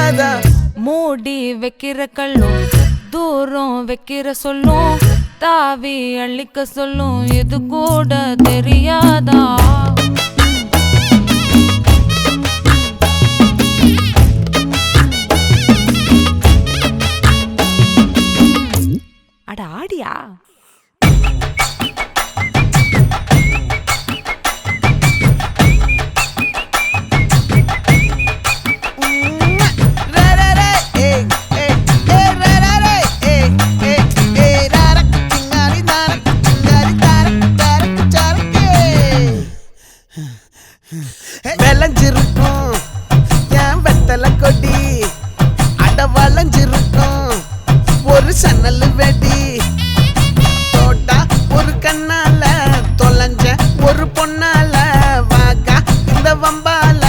தெரியாதா மூடி வைக்கிற கல்லும் தூரம் வைக்கிற சொல்லும் தாவி அள்ளிக்க சொல்லும் இது கூட தெரியாதா அட ஆடியா விளைஞ்சிருக்கும் என் வெத்தலை கொடி அட வளைஞ்சிருக்கும் ஒரு சன்னல் வெடி தோட்டா ஒரு கண்ணால தொலைஞ்ச ஒரு பொண்ணால வாக்கா இந்த வம்பால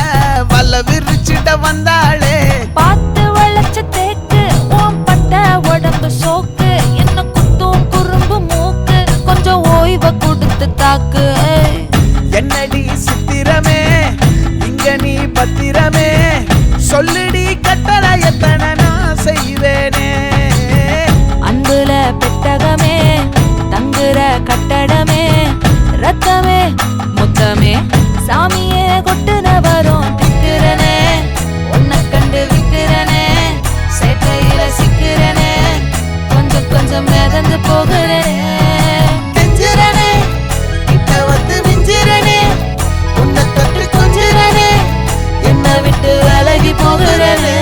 வல்ல விரிச்சிட வந்தாளே பார்த்து வளைச்ச தேக்கு ஓம் பட்ட உடம்பு சோக்கு என்ன குத்தும் குறும்பு மூக்கு கொஞ்சம் ஓய்வை கொடுத்து தாக்கு என்னடி சித்திரமே இங்க நீ பத்திரமே சொல்லுடி கட்டளை எத்தனை நான் செய்வேனே அன்புல பெட்டகமே தங்குற கட்டடமே ரத்தமே முத்தமே சாமியே கொட்டுன வரும் திக்கிறனே உன்னை கண்டு விக்கிறனே சேட்டையில சிக்கிறனே கொஞ்சம் கொஞ்சம் மிதந்து போகிறேன் கெஞ்சிரனே கிட்ட வந்து மிஞ்சிரனே உன்னை தொட்டு கொஞ்சிரனே என்னை விட்டு விலகி போகிறனே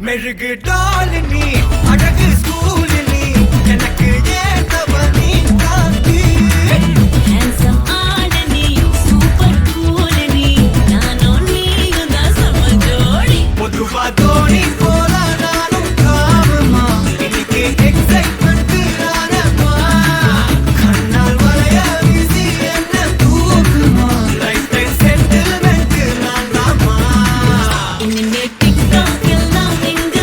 மெழுகு டாலினி அழகு ஸ்கூலினி எனக்கு ஏத்தவனி காந்தி ஹேண்ட்ஸம் ஆடனி சூப்பர் கூலனி நானும் நீயும் தான் சம ஜோடி பொதுவா தோனி போல நானும் காமமா இன்னைக்கு எக்ஸைட்மெண்ட் நானமா கண்ணால் வளைய வீசி என்ன தூக்குமா லைஃப் டைம் செட்டில்மெண்ட் நான் தாமா இனிமே டிக்டாக் எல்லாம் எங்க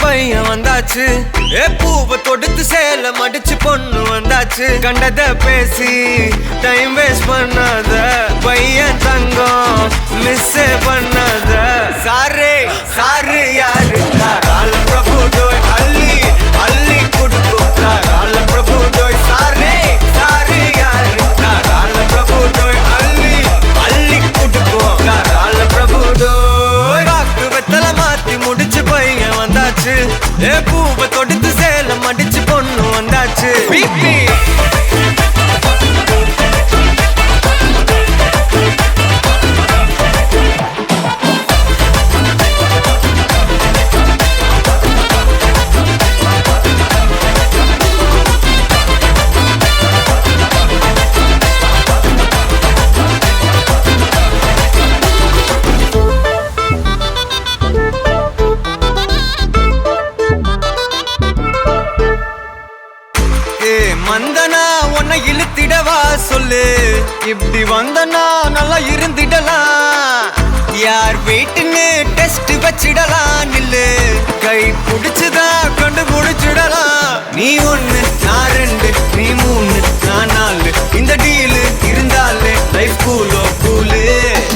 பையன் வந்தாச்சு பூவை தொடுத்து சேல மடிச்சு பொண்ணு வந்தாச்சு கண்டத பேசி டைம் வேஸ்ட் பண்ணாத பையன் தங்கம் மிஸ் பண்ணாத சாரே சாரு யாரு கால பிரபு டோய் அள்ளி அள்ளி குடுக்கும் கால பிரபு டோய் சாரே சாரு யாரு கால பிரபு டோய் அள்ளி அள்ளி குடுக்கும் கால பிரபு டோய் காக்கு வெத்தல மாத்தி முடிச்சு பையன் வந்தாச்சு பூவை தொடுத்து சேல மடிச்சு பொண்ணு வந்தாச்சு பிபி மந்தனா உன்னை இழுத்திடவா சொல்லு இப்படி வந்தனா நல்லா இருந்திடலாம் யார் வீட்டுன்னு டெஸ்ட் வச்சிடலாம் நில்லு கை புடிச்சுதா கண்டு புடிச்சிடலாம் நீ ஒண்ணு நான் ரெண்டு நீ மூணு நான் நாலு இந்த டீலு இருந்தாலே லைஃப் கூலோ கூலு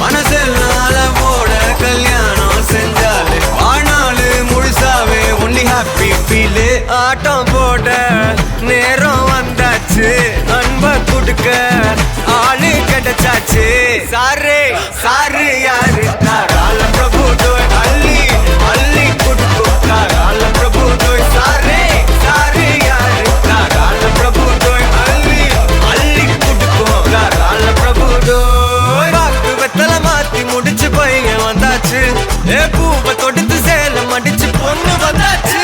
மனசெல்லாம் போட கல்யாணம் செஞ்சாலே ஆனாலு முழுசாவே ஒன்லி ஹாப்பி ஃபீலு ஆட்டம் போட நேரம் வந்தாச்சு அன்ப குடுக்க ஆளு கிடைச்சாச்சு சாரே சாரு யாரு கால பிரபு டோய் அள்ளி அள்ளி குடுக்கும் கால பிரபு டோய் சாரே சாரு யாரு கால பிரபு டோய் அள்ளி அள்ளி குடுக்கும் கால பிரபு டோய் காக்கு வெத்தல மாத்தி முடிச்சு பையன் வந்தாச்சு பூவை தொடுத்து சேல மடிச்சு பொண்ணு வந்தாச்சு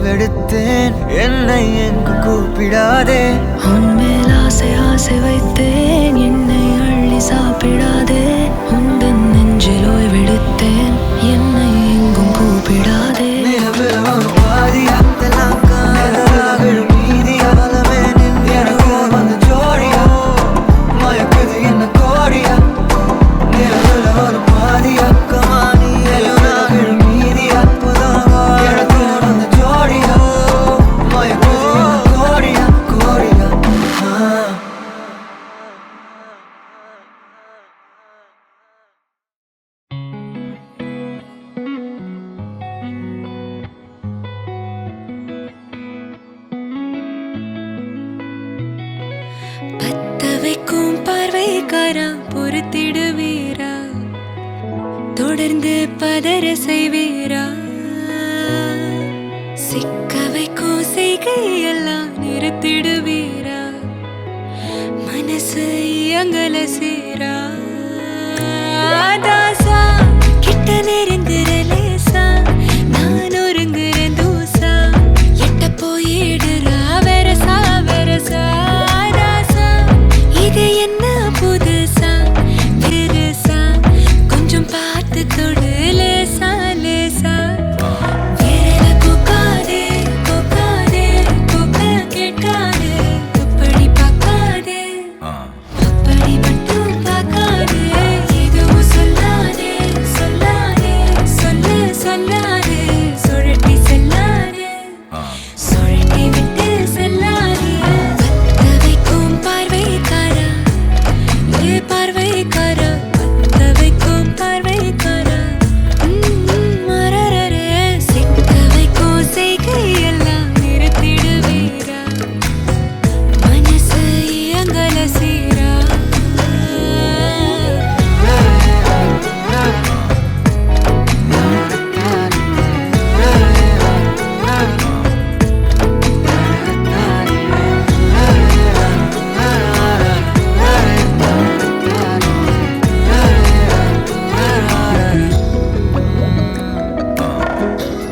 ஓய்வெடுத்தேன், என்னை எங்கு கூப்பிடாதே. உன்மேல் ஆசை ஆசை வைத்தேன், என்னை அள்ளி சாப்பிடாதே. உந்தன் நெஞ்சில் ஓய்வெடுத்தேன், என்னை எங்கும் கூப்பிடாதே. நிலவில் ஒரு பாதியா, தெல்லாம் காதல் மீதியா, பலமே நின்று எனக்கு வந்து ஜோடியா, மயக்குது என்ன கோடியா. நிலவில் ஒரு பாதியா, கமானி எலுனாகள் மீதியா, புதாவா எனக்கு வந்து ஜோடியா, மயக்குது என்ன கோடியா, கோடியா. பத்த வைக்கும் பார்வைக்காரா பொறுத்திடுவீரா, தொடர்ந்து பதற செய்வீரா. சிக்க வைக்கும் செய்கையெல்லாம் நிறுத்திடுவீரா, மனசு இயங்கல சீரா. தாசா கிட்ட நெருங்குற லேசா, நான் ஒருங்குற தூசா, எட்ட போயிடுறா வெரசா வெரசா. தாசா இது என்ன புதுசா பெருசா, கொஞ்சம் பார்த்து தொடு லேசா லேசா. விரல கோக்காதே கோக்காதே, கோக்க கேட்காதே, அப்படி பார்க்காதே, அப்படி மட்டும் பார்க்காதே. எதுவும் சொல்லாதே சொல்லாதே, சொல்லு சொல்லாதே, சுழட்டி செல்லாதே, சுழட்டி விட்டு செல்லாதே. பத்த வைக்கும் பார்வைக்காரா, ஏ பார்வைக்காரா, பத்த வைக்கும் பார்வைக்காரா. மரரரே சிக்க வைக்கும் செய்கையெல்லாம் நிறுத்திடுவீரா, மனசு இயங்கல சீரா.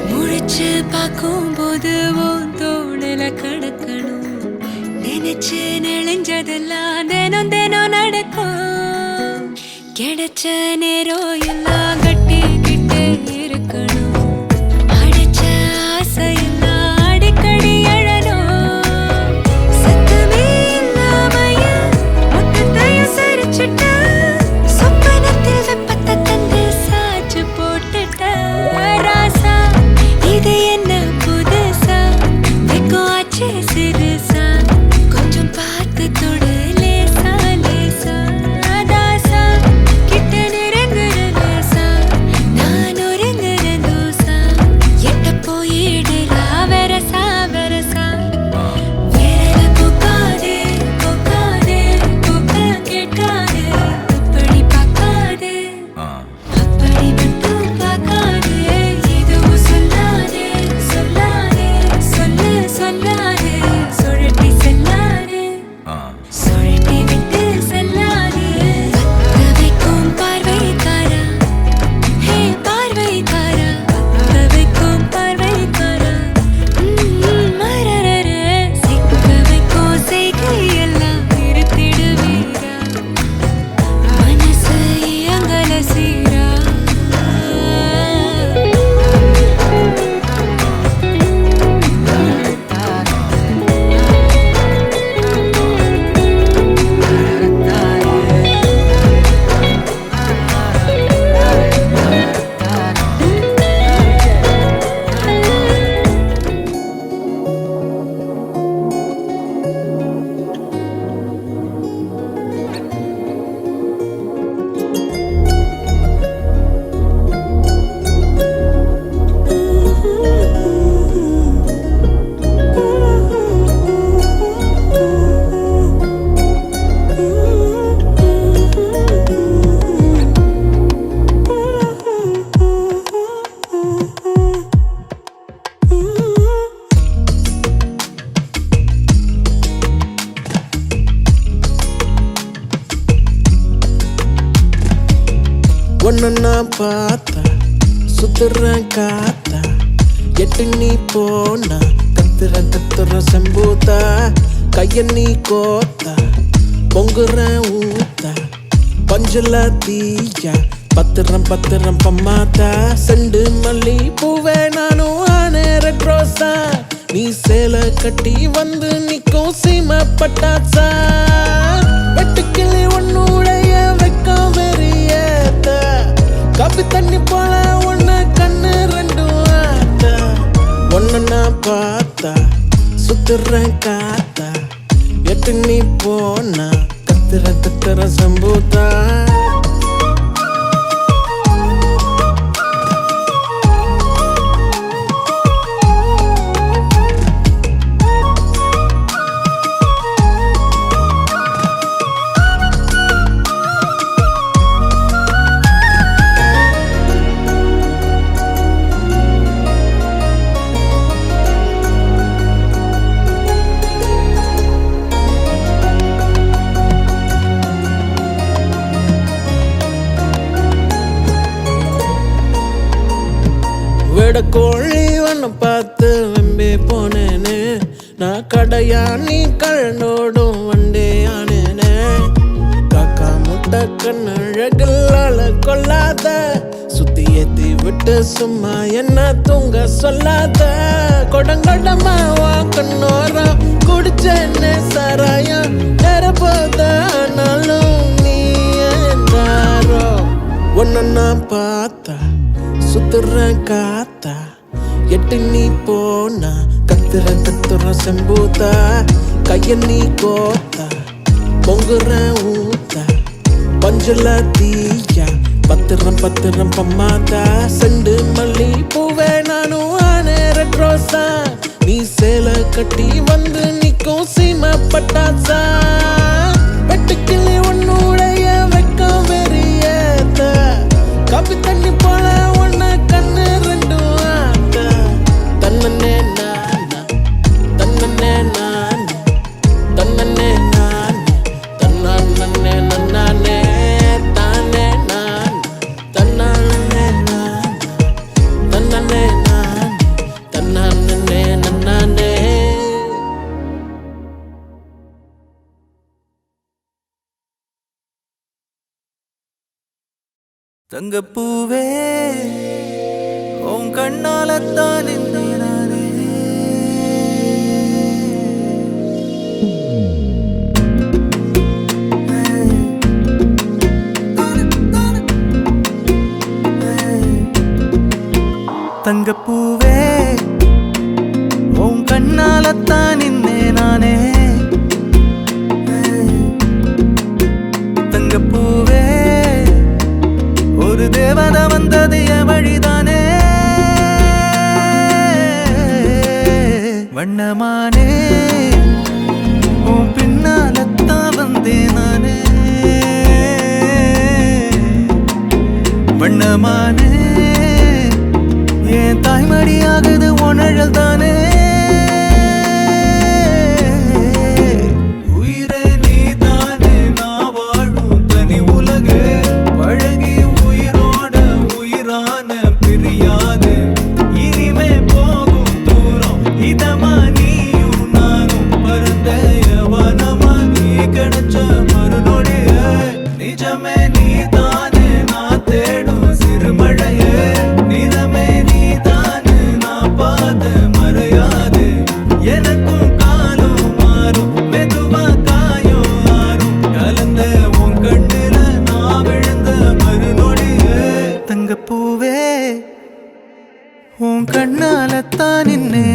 முழிச்சு பார்க்கும்போது உன் தோணுல கிடக்கணும், நினைச்சு நெளிஞ்சதெல்லாம் தினம் தினம் நடக்கும். கிடைச்ச நேரம் எல்லாம் கட்டிக்கிட்டு இருக்கணும், அடிச்ச ஆசையெல்லாம் அடிக்கடி எழணும். சத்தமே இல்லாமைய மொத்தத்தையும் சரிச்சுட்ட, சொப்பனத்தில் வெப்பத்தை தந்து சாச்சு போட்டுட்ட. ராசா இது என்ன புதுசா, வெக்கம் ஆச்சு சிறுசா, கொஞ்சம் பார்த்து தொடு லேசா லேசா. தாசா கிட்ட நெருங்குற லேசா, நான் ஒருங்குற தூசா, எட்ட போயிடுறா வெரசா வெரசா. விரல கோக்காதே கோக்காதே, கோக்க கேட்காதே, அப்படி பார்க்காதே, அப்படி மட்டும் பார்க்காதே. எதுவும் சொல்லாதே சொல்லாதே, சொல்லு சொல்லாதே, சுழட்டி செல்லாதே, சுழட்டி விட்டு செல்லாதே. பத்த வைக்கும் பார்வைக்காரா, ஹே பார்வைக்காரா, பத்த வைக்கும் பார்வைக்காரா. மரரரே சிக்க வைக்கும் செய்கையெல்லாம் நிறுத்திடுவீரா, மனசு இயங்கல சீரா. ஒன்னு நான் பார்த்தா சுத்துறேன் காத்தா, எட்டு நீ போனா கத்துற செம்பூத்த கைய நீ கோத்த பொங்குற ஊத்த பஞ்சுல தீய பத்திரம் பம்மாத்த செண்டு மல்லி பூவே நானும் ஆனேர ரோசா நீ சேலை கட்டி வந்து நிக்கும் சீம பட்டாச்சா வெட்டுக்கிளி உன்னுடைய வெக்கம் வெறியேத்த கப்பி தண்ணி போல உன்ன கண்ணு ரெண்டும் ஆத்த ஒன்னு நான் பார்த்தா சுத்துறேன் காத்தா எட்டு நீ போனா கத்துற சம்பூத்தா விட கோழி ஒன்னு பார்த்து வெம்பி போனேனே நான் கடையா நீ கழனோடும் வண்டியானேனே காக்கா முட்டை கண்ணழகளால கொள்ளாத சுத்தி ஏத்தி விட்டு சும்மா என்ன தூங்க சொல்லாத கொடங்கொடமா வா கண்ணோரம் குடிச்சேன்னு சாராயம் நேரப்போத ஆனாலும் நீ ஏந்தாரோ ஒன்னு நான் பார்த்தா சுத்துற காத்தா எட்டு நீ போனா கத்துற செம்பூத்தா கைய நீ கோத்தா பொங்குற ஊத்தா பஞ்சுல தீய பத்திரம் பம்மாத்தா செண்டு மல்லி பூவே நானும் ஆனேர ரோசா நீ சேலை கட்டி வந்து நிக்கும் சீம பட்டாச்சா வெட்டுக்கிளி உன்னுடைய வெக்கம் வெறியேத்த கப்பி தண்ணி போல உன்ன கண்ணு ரெண்டும் ஆத்த தன்னே நானா தன்னே நானு தன்னே நானு தன்னே நன்னானே தானே நானு தன்னே நானு தன்னே நானு தன்னே நன்னானே தங்கப்பூவே உன் கண்ணாலத்தான் நானே தங்கப்பூவே உன் கண்ணாலத்தான் நானே தங்கப்பூவே ஒரு தேவதை வந்தது என் வழிதானே வண்ணமானே உன் பின்னாலத்தான் வந்தேன் நானே வண்ணமானே என் தாய்மடியாகுது உணழல் தானே உன் கண்ணாலத்தான்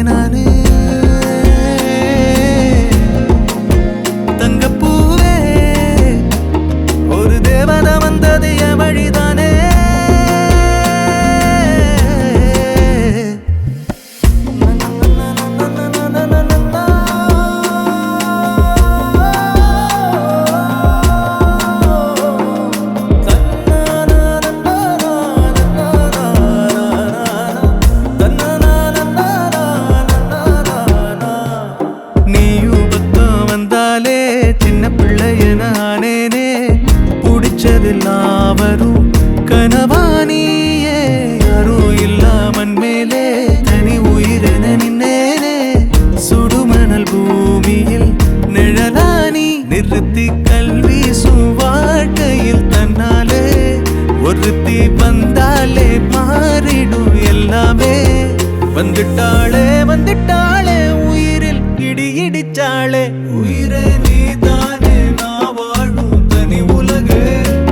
நானே தங்கப்பூவே ஒரு தேவதை வந்தது என் வழிதானே பிடிச்சதெல்லாம் வரும் கனவானியே யாரும் இல்லாமன் மேலே தனி உயிரென நின்னேனே நிறுத்தி கல்வி வாழ்க்கையில் தன்னாலே ஒருத்தி வந்தாலே மாறிடும் எல்லாமே. வந்துட்டாளே வந்துட்டாளே உயிரில் இடி இடிச்சாளே. உயிரே நீதானே நான் வாழும் தனி உலகு.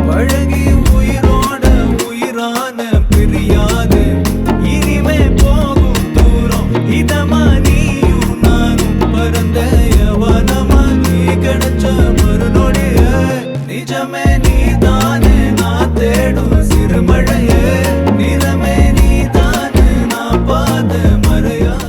பழகி உயிரோட உயிரான பிரியாது. இனிமே போகும் தூரம் இதமா நீயும் நானும் பரந்த யவனமா. நீ கிடைச்ச மறுநொடிய நிஜமே நீதானே நான் தேடும் சிறுமழையே. நிறமே நீதானே நான் பாத மறையாது.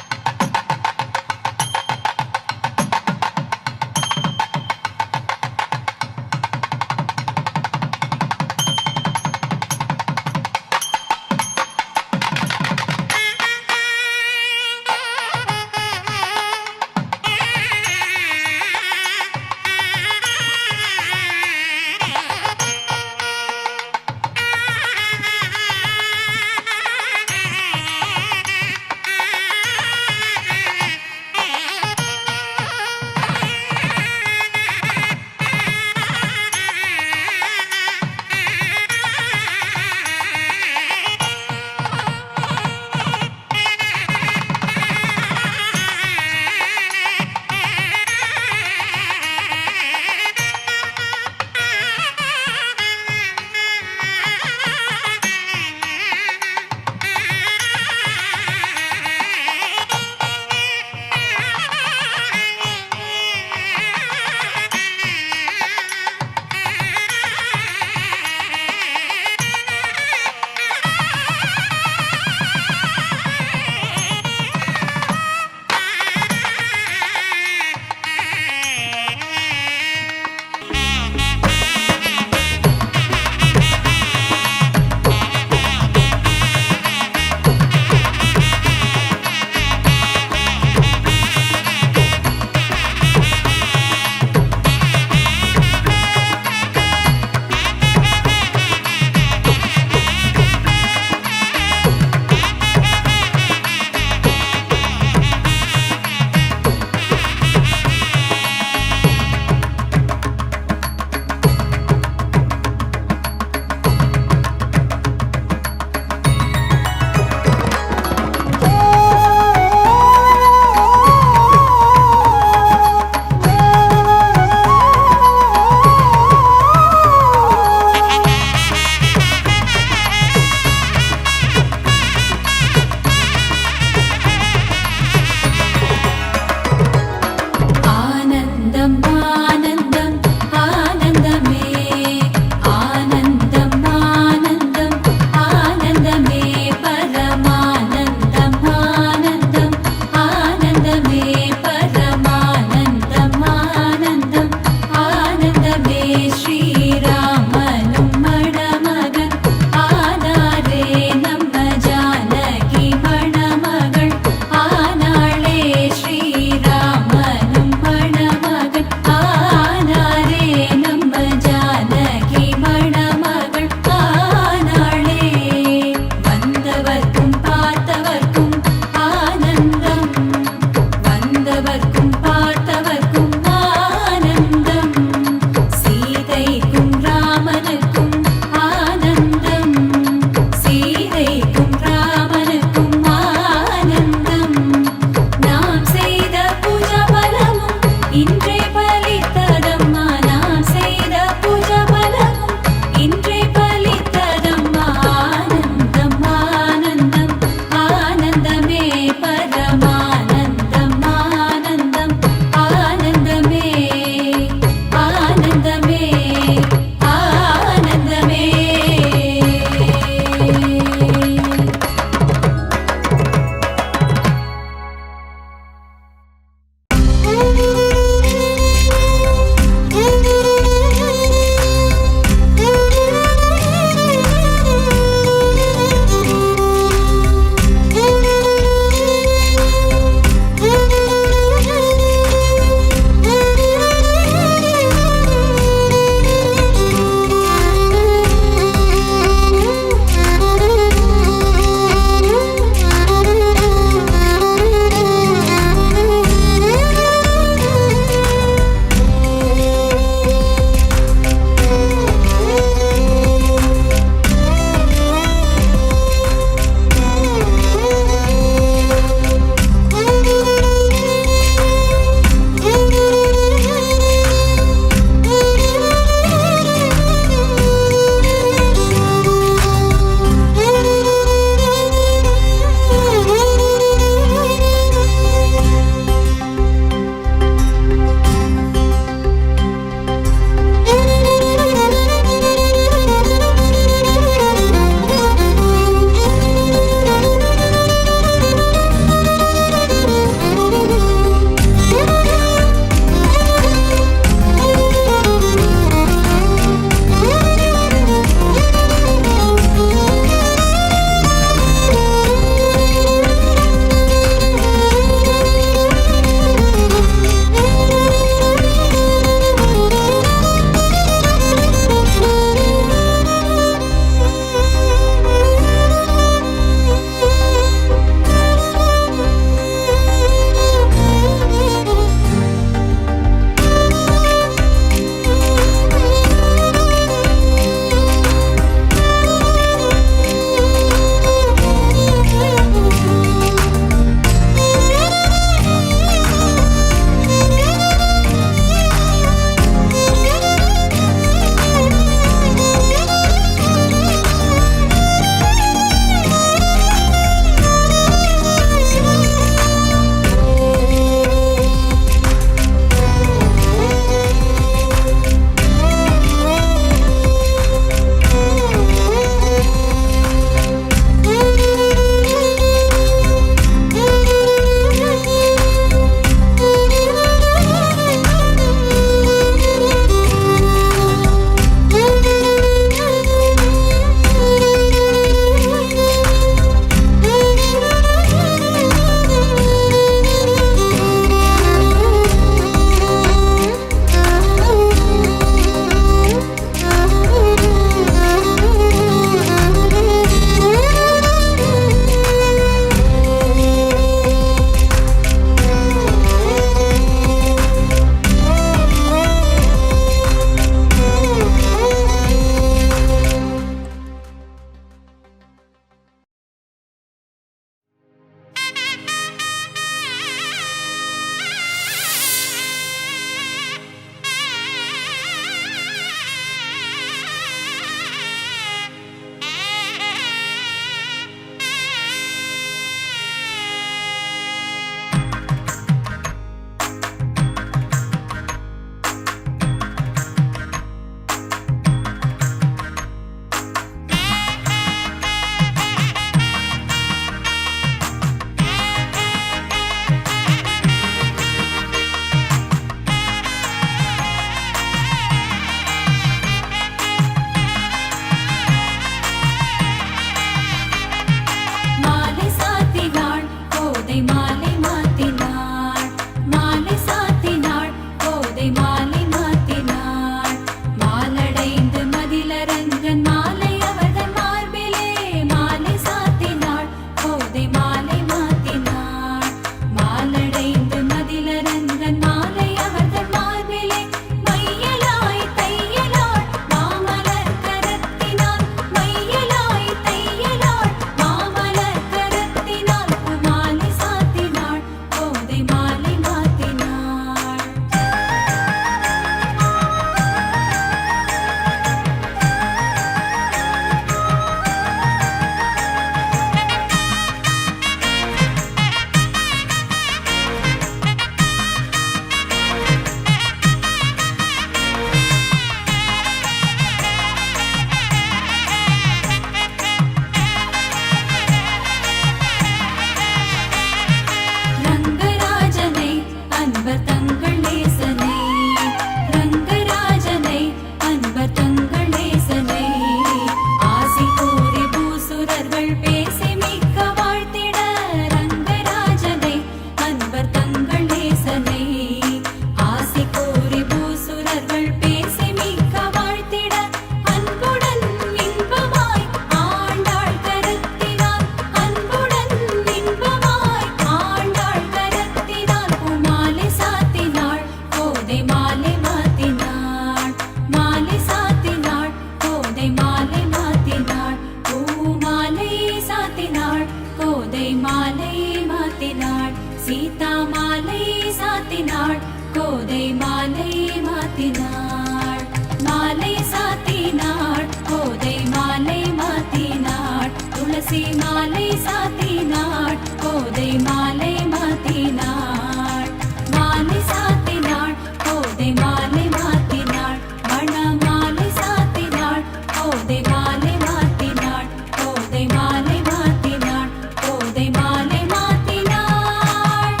சாத்தினாள் கோதை மாலை மாத்தினாள் சீதா மாலை சாத்தினாள் கோதை மாலை மாத்தினாள் மாலை சாத்தினாள் கோதை மாலை மாத்தினாள் துளசி மாலை சாத்தினாள் கோதை மாலை மாத்தினாள் மாலை சாத்தினாள் கோதை மாலை மாத்தினாள் மண மாலை சாத்தினாள் கோதை மாலை மாத்தினாள் கோதை மாலை மாத்தினாள் கோதை மாலை மாத்தினாள்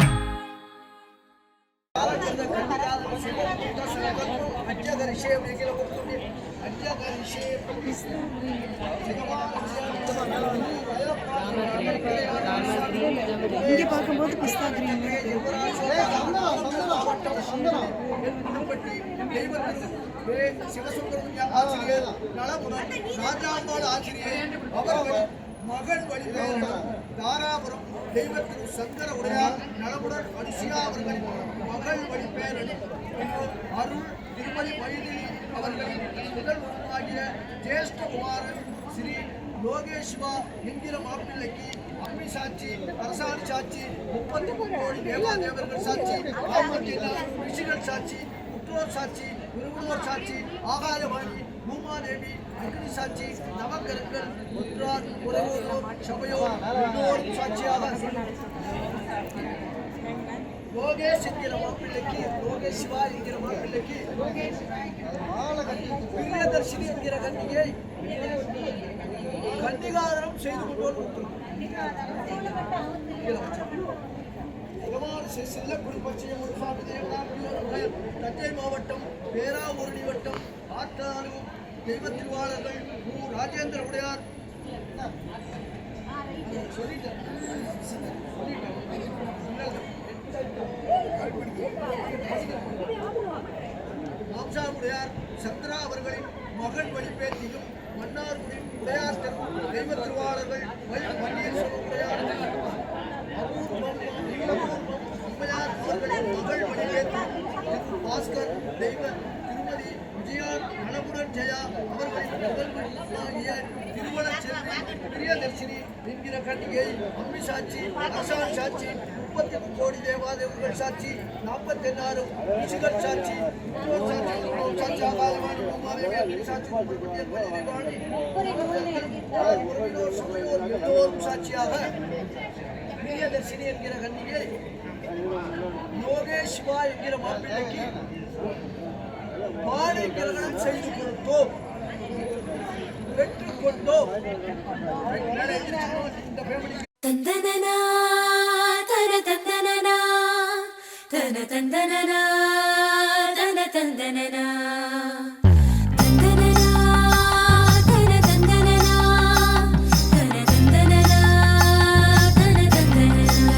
இங்கே பார்க்கும்போது பிஸ்தா கிரீன் மகன் வழிபெயர் தாராபுரம் தெய்வத்திரு சங்கர உடையார் நலமுடன் அனுசியா அவர்களின் மகள் வழிபெயர் அருள் திருமதி மைதிலி அவர்களின் முதல் மகனாகிய ஜேஷ்டகுமாரன் ஸ்ரீ லோகேஷ்வா என்கிற மாப்பிள்ளைக்கு அம்மி சாட்சி அரசாணி சாட்சி 33 கோடி தேவாதேவர்கள் சாட்சி 44 ரிஷிகள் சாட்சி உற்றோர் சாட்சி விரும்புவோர் சாட்சி ஆகாயவாணி பூமாதேவி அக்னி சாட்சி நவக்கரங்கள் முத்ரார் உறவோர் சபையோர் எல்லோரும் சாட்சியாக லோகேஷ் என்கிற மாப்பிள்ளைக்கு லோகேஷ்வா என்கிற மாப்பிள்ளைக்கு பிரியதர்ஷினி என்கிற கன்னிகை கன்னிகாதனம் செய்து கொண்டு செல்ல குடும்பச்சியம் ஒரு சுவாமி தேவனார் தஞ்சை மாவட்டம் பேராவூரணி வட்டம் ஆத்தாறு தெய்வ திருவாளர்கள் ராஜேந்திர உடையார் மாம்சாவுடையார் சந்திரா அவர்களின் மகன் வழிபேத்தியும் மன்னார்குடி உடையார் தெய்வ திருவாளர்கள் பன்னீர்செல்வம் உடையார் அம்மையார் அவர்களின் மகள் வழிபேத்தி பாஸ்கர் தெய்வ திருமதி விஜயா நலமுடன் ஜெயா அவர்களின் முதல்வனாகிய திருவளச்செல்வி பிரியதர்ஷினி என்கிற கன்னிகை அம்மி சாட்சி அரசாண் சாட்சி 33 கோடி தேவாதேவர்கள் சாட்சி 44 ரிஷிகள் சாட்சி உற்றோர் சாட்சி உறவோர் சாட்சி ஆகாயவாணி பூமாதேவி அக்னி சாட்சி உறவினோர் சபையோர் எல்லோரும் சாட்சியாக பிரியதர்ஷினி என்கிற கன்னிகை யோகேஷ்வா என்கிற மாப்பிள்ளைக்கு மாலை கிரகணம் செய்து கொடுத்தோம் பெற்றுக்கொண்டோம் இந்த ஃபேமிலி தந்தனனா தன தந்தனனா தன தந்தனனா தன தந்தனனா தந்தனனா தன தந்தனனா தன தந்தனனா தன தந்தனனா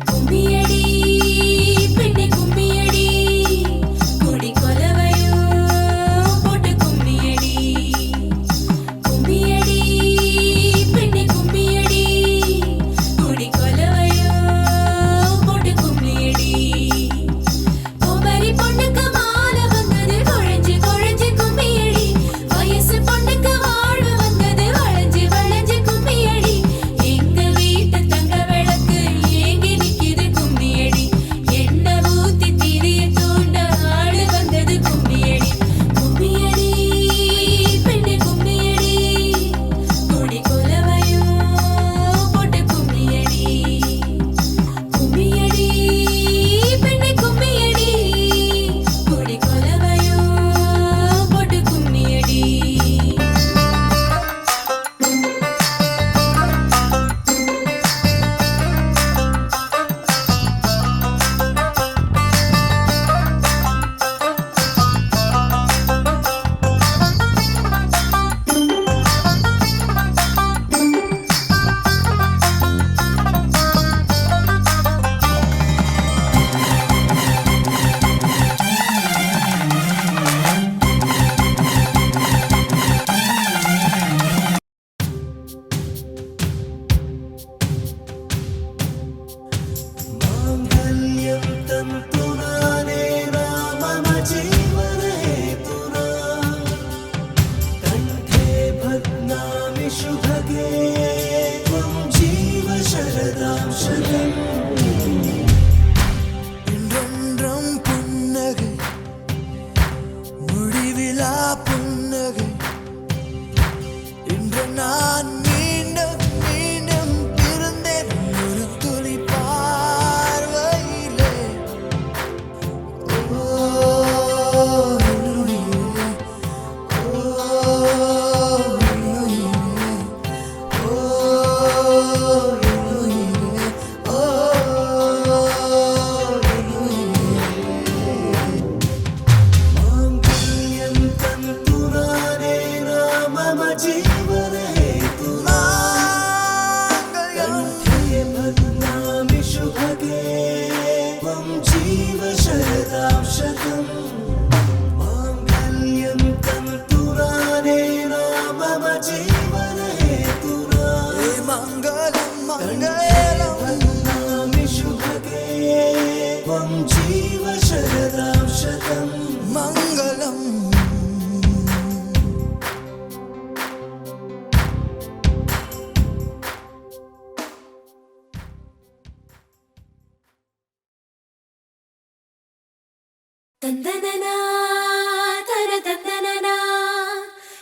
கும்மியடி பெண்ணே கும்மியடி கொடி கொலவையோ போட்டு கும்மியடி கும்மியடி பெண்ணே கும்மியடி जीवन हेतु कंठे बध्नामि शुभगे त्वं जीव शरदां शतम् माङ्गल्यं तन्तुरानेन मम जीवन हेतुना मङ्गलं मङ्गलं बध्नामि शुभगे त्वं जीव शरदां शतम् मङ्गलम् தந்தனனா தன தந்தனனா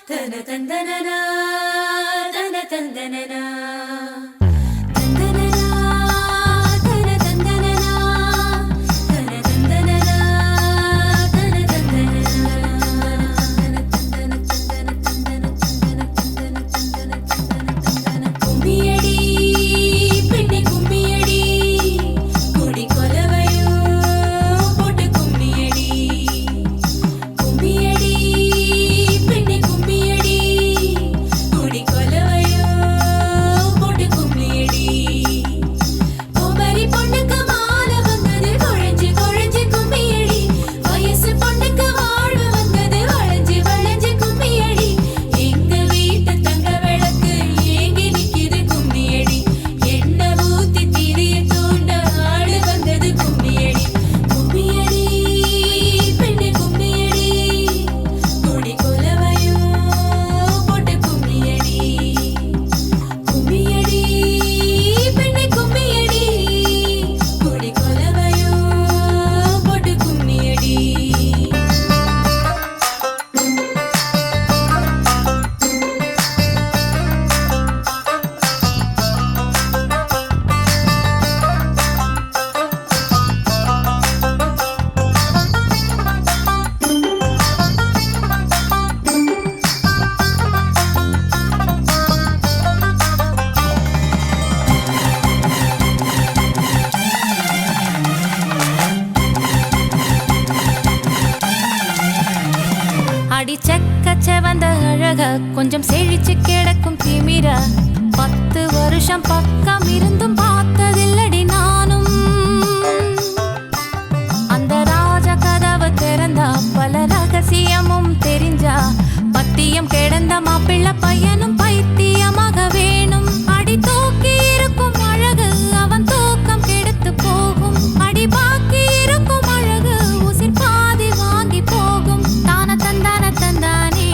தன தந்தனனா தன தந்தனனா தந்தனனா தன தந்தனனா தன தந்தனனா தன தந்தனனா கும்மியடி பெண்ணே கும்மியடி குடி கொலவையோ போட்டு கும்மியடி கும்மியடி பெண்ணே கும்மியடி குடி கொலவையோ போட்டு கும்மியடி கோமரி பொண்ணுக்கு மாலை வந்தது குழஞ்சு குழஞ்சு கும்மியடி வயசு பொண்ணுக்கு வாழ்வு வந்தது வளைஞ்சு வளைஞ்சு கும்மியடி எங்க வீட்டு தங்க விளக்கு ஏங்கி நிக்குது கும்மியடி எண்ணெய் ஊத்தி திரிய தூண்ட ஆடு வந்தது கும்மியடி கும்மியடி பெண்ணே கும்மியடி குடி கொலவையோ போட்டு கும்மியடி கும்மியடி பெண்ணே கும்மியடி குடி கொலவையோ போட்டு கும்மியடி அடி செக்க செவந்த அழக கொஞ்சம் செழிச்சு கிடக்கும் திமிரா 10 வருஷம் பக்கம் இருந்தும் பார்த்ததில்லடி நானும் அந்த ராஜ கதவு திறந்தா பல ரகசியமும் தெரிஞ்சா பத்தியம் கிடந்த மாப்பிள்ள பையனும் பைத்தியமாக வேணும் அடி தூக்கி இருக்கும் அழகு அவன் தூக்கம் கெடுத்து போகும் அடி பாக்கி இருக்கும் அழகு உசிர் பாதி வாங்கி போகும் தான தந்தான தந்தானே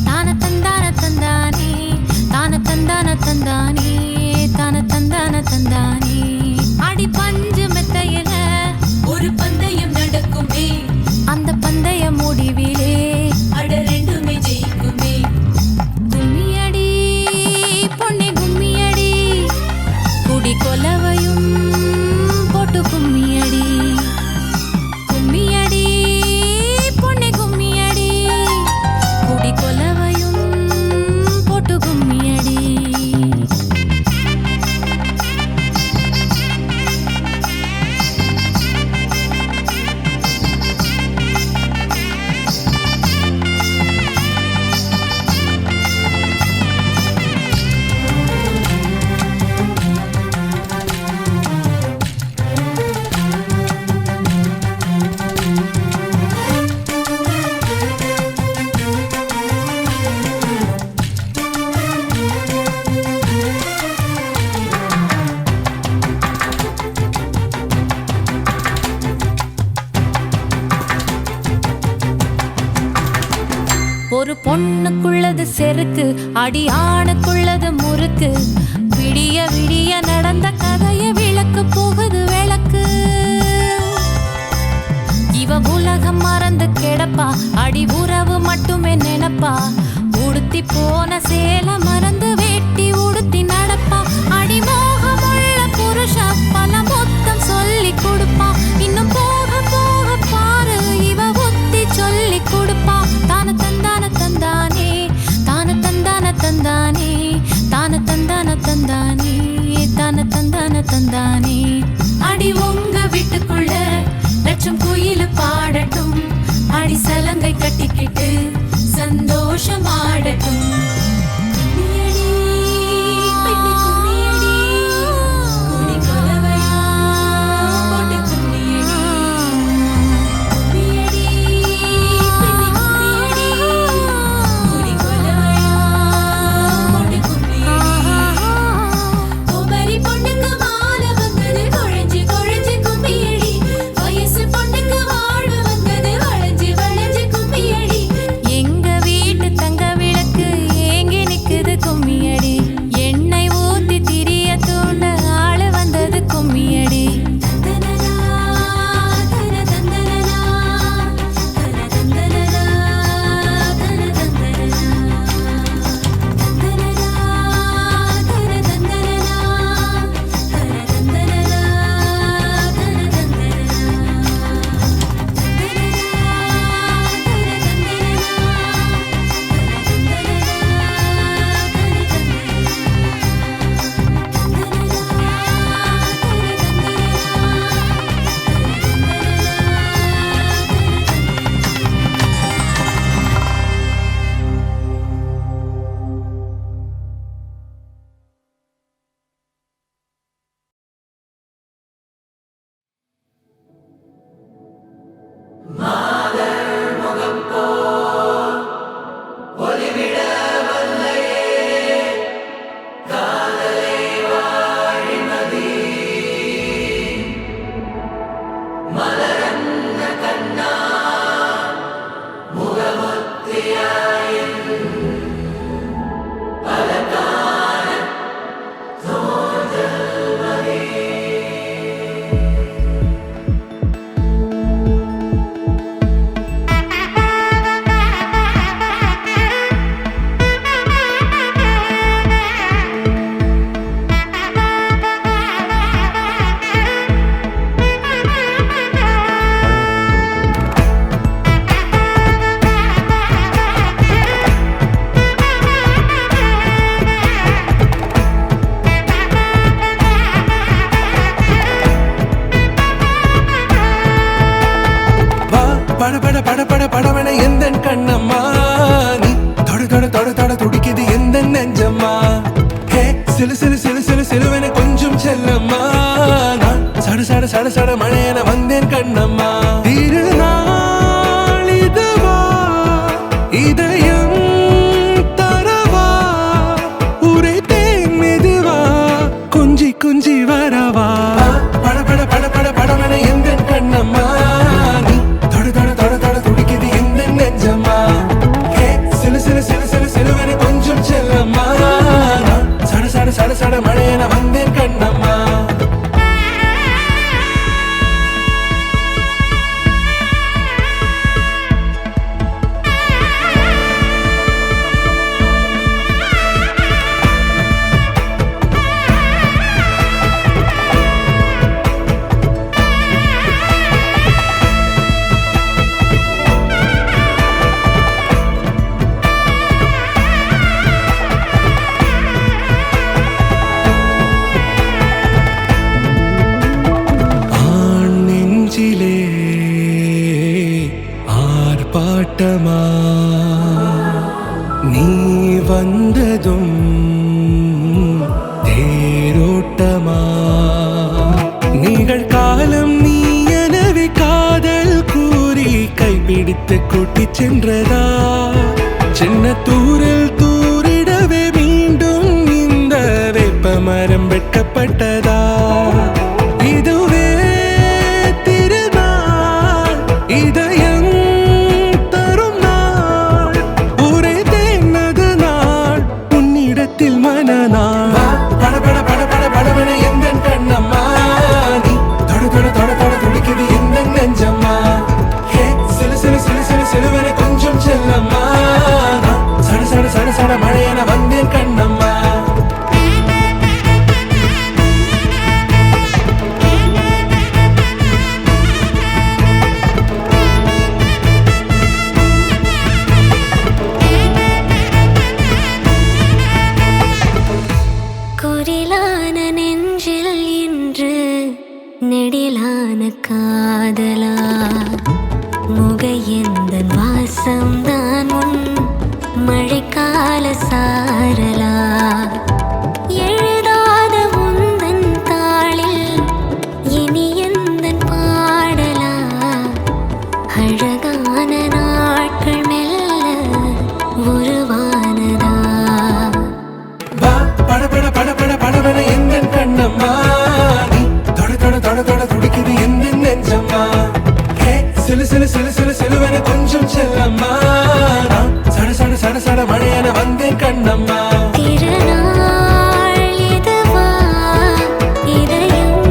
தான தந்தான தந்தானே தான தந்தான தந்தானே தான தந்தான தந்தானே அடி பஞ்சு மெத்தையில ஒரு பந்தயம் நடக்குமே அந்த பந்தய முடிவிலே அட ரெண்டுமே ஜெயிக்குமே கும்மியடி பொன்னே கும்மியடி குடி கொலவையும் போட்டு கும்மியடி கும்மியடி பொன்னே கும்மியடி குடி கொலவையும் போட்டு கும்மியடி ஒரு பொண்ணுக்குள்ளது செருக்கு அடி ஆணுக்குள்ளது முறுக்கு விடிய விடிய நடந்த கதைய விளக்கு போகுது விளக்கு இவ உலகம் மறந்து கிடப்பா அடி உறவு மட்டுமே நினைப்பா உடுத்தி போன சேல மறந்து வேட்டி உடுத்தி நடப்பா அடி மோகமுள்ள புருஷ பல மொத்தம் சொல்லி கொடுப்பா இன்னும் போக போக பாரு இவ ஒத்தி சொல்லி கொடுப்பா தான தந்தான தந்தானே தான தந்தான தந்தானே தான தந்தான தந்தானே தான தந்தான தந்தானே அடி உங்க வீட்டுக்குள்ள லட்சம் குயிலு பாடட்டும் அடி சலங்கை கட்டிக்கிட்டு சந்தோஷம் ஆடட்டும் சிலு சிலு சிலு சிலு சிலுவென கொஞ்சம் செல்லம்மா நான் சட சட சட சட மழையென வந்தேன் கண்ணம்மா திருநாள் இதுவா இதயம் தரவா உரைத்தேன் மெதுவா கொஞ்சி கொஞ்சி வரவா பட பட பட பட படவென எந்தன் கண்ணம்மா நீ தொட தொட தொட தொட துடிக்குது எந்த நெஞ்சம்மா ஹே சிலு சிலு சிலு சிலு சிலுவென கொஞ்சம் செல்லம்மா நான் சட சட சட சட மழையென வந்தேன் கண்ணம்மா ஆர்ப்பாட்டமா நீ வந்ததும் தேரோட்டமா நிகழ்காலம் நீ எனவே காதல் கூறி கைப்பிடித்து கூட்டிச் சென்றதா சின்ன தூரில் தூரிடவே மீண்டும் இந்த வேப்ப மரம் வெட்கப்பட்டதா இதுவே திருநாள் இதயம் தரும் நாள் ஒரே தேனது நாள் உன்னிடத்தில் மனநாள் பட பட பட பட படவென எந்தன் கண்ணம்மா நீ தொட தொட தொட தொட துடிக்குது எந்த நெஞ்சம்மா ஹே சிலு சிலு சிலு சிலு சிலுவென கொஞ்சம் செல்லம்மா நான் சட சட சட சட மழையென வந்தேன் கண்ணம்மா குரிலான நெஞ்சில் இன்று நெடிலான காதலா முகையெந்தன் வாசம்தான் உன் மழைக்கால சாரலா எழுதாத உந்தன் தாளில் இனி எந்தன் பாடலா அழகான நாட்கள் மெல்ல உருவானதா பட பட பட பட படவென எந்தன் கண்ணம்மா நீ தொட தொட தொட தொட துடிக்குது எந்த நெஞ்சம்மா ஹே சிலு சிலு சிலு சிலு சிலுவென கொஞ்சம் செல்லம்மா நான் சட சட சட சட மழையென வந்தேன் கண்ணம்மா திருநாள் இதுவா இதயம்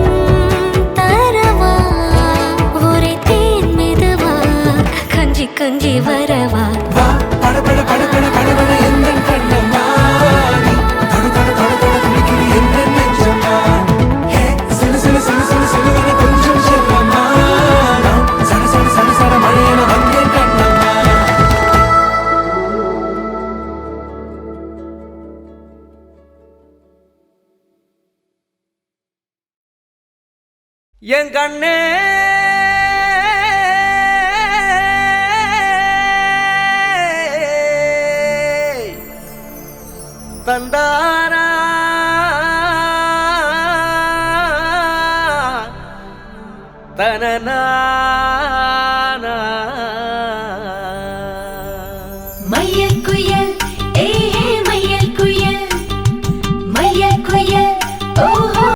தரவா ஒரே தேன் மெதுவா கஞ்சி கஞ்சி வரவா பட பட பட பட படவென எந்தன் கண்ணம்மா நீ தொட தொட தொட தொட துடிக்குது எந்த நெஞ்சம்மா ஹே சிலு சிலு சிலு சிலு சிலுவென கொஞ்சம் செல்லம்மா நான் சட சட சட சட மழையென வந்தேன் கண்ணம்மா என் கண்ணே தந்தாரா தனனா